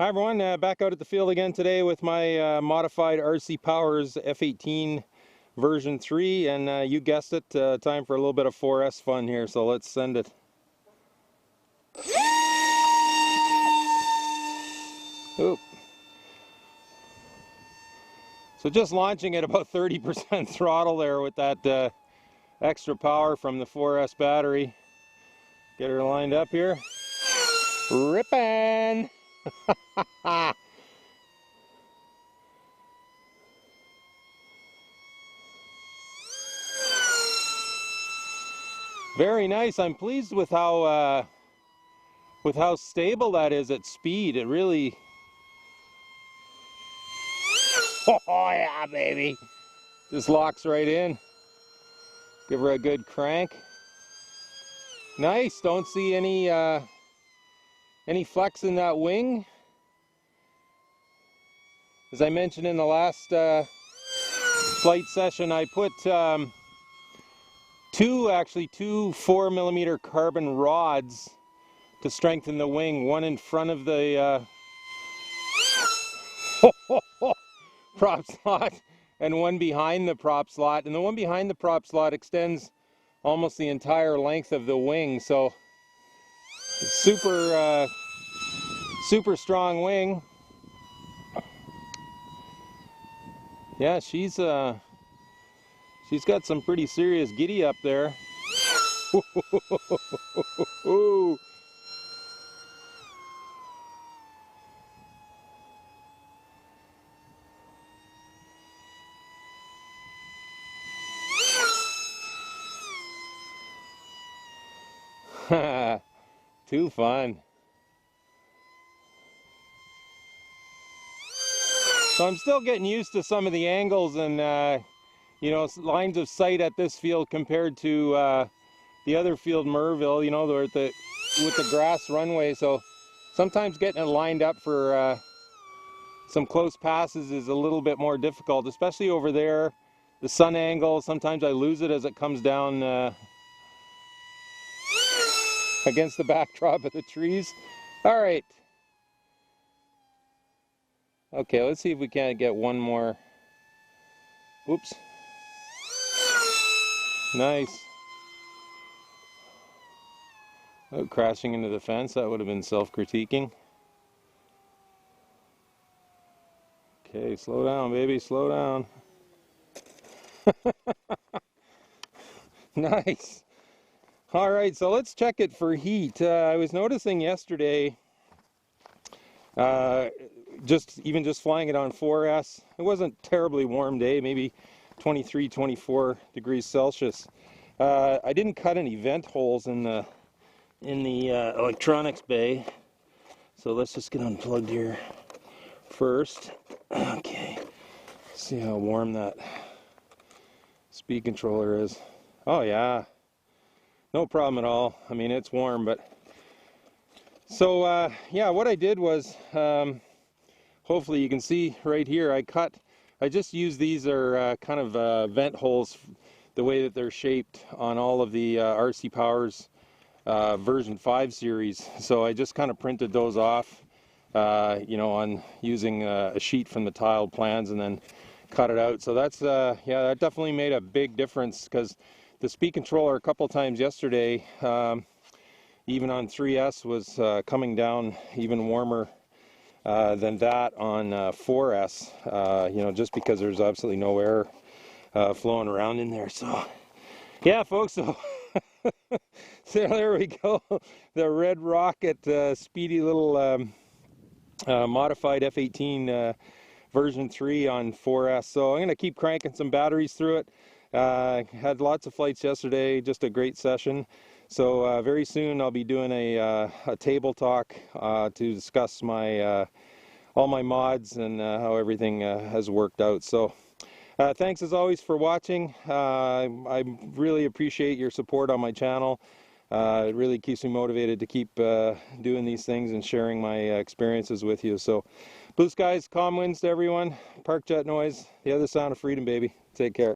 Hi everyone, back out at the field again today with my modified RC Powers F-18 version 3, and you guessed it, time for a little bit of 4S fun here, so let's send it. Oop. So just launching at about 30% throttle there with that extra power from the 4S battery. Get her lined up here. Rippin'! Very nice. I'm pleased with how stable that is at speed. It really. Oh yeah, baby! Just locks right in. Give her a good crank. Nice. Don't see any flex in that wing. As I mentioned in the last flight session, I put two 4mm carbon rods to strengthen the wing. One in front of the prop slot and one behind the prop slot. And the one behind the prop slot extends almost the entire length of the wing. So super strong wing. Yeah, she's got some pretty serious giddy up there. Too fun. So I'm still getting used to some of the angles and you know, lines of sight at this field compared to the other field, Merville. You know, they're at with the grass runway. So sometimes getting it lined up for some close passes is a little bit more difficult, especially over there. The sun angle, sometimes I lose it as it comes down against the backdrop of the trees. All right. Okay, let's see if we can't get one more. Oops. Nice. Oh, crashing into the fence, that would have been self-critiquing. Okay, slow down, baby, slow down. Nice. All right, so let's check it for heat. I was noticing yesterday, just flying it on 4S, it wasn't a terribly warm day, maybe 23, 24 degrees Celsius. I didn't cut any vent holes in the electronics bay, so let's just get unplugged here first. Okay, see how warm that speed controller is. Oh yeah, no problem at all. I mean, it's warm, but so yeah, what I did was, hopefully you can see right here, I just used these are kind of vent holes, the way that they're shaped on all of the RC Powers version 5 series. So I just kind of printed those off, you know, on using a sheet from the tiled plans and then cut it out. So that's yeah, that definitely made a big difference, because the speed controller a couple times yesterday, even on 3S, was coming down even warmer than that on 4S, you know, just because there's absolutely no air flowing around in there. So yeah, folks, so so there we go, the Red Rocket speedy little modified F-18 version 3 on 4S. So I'm going to keep cranking some batteries through it. Had lots of flights yesterday, just a great session. So very soon I'll be doing a table talk to discuss my all my mods and how everything has worked out. So thanks as always for watching. I really appreciate your support on my channel. It really keeps me motivated to keep doing these things and sharing my experiences with you. So blue skies, calm winds to everyone, park jet noise, the other sound of freedom, baby. Take care.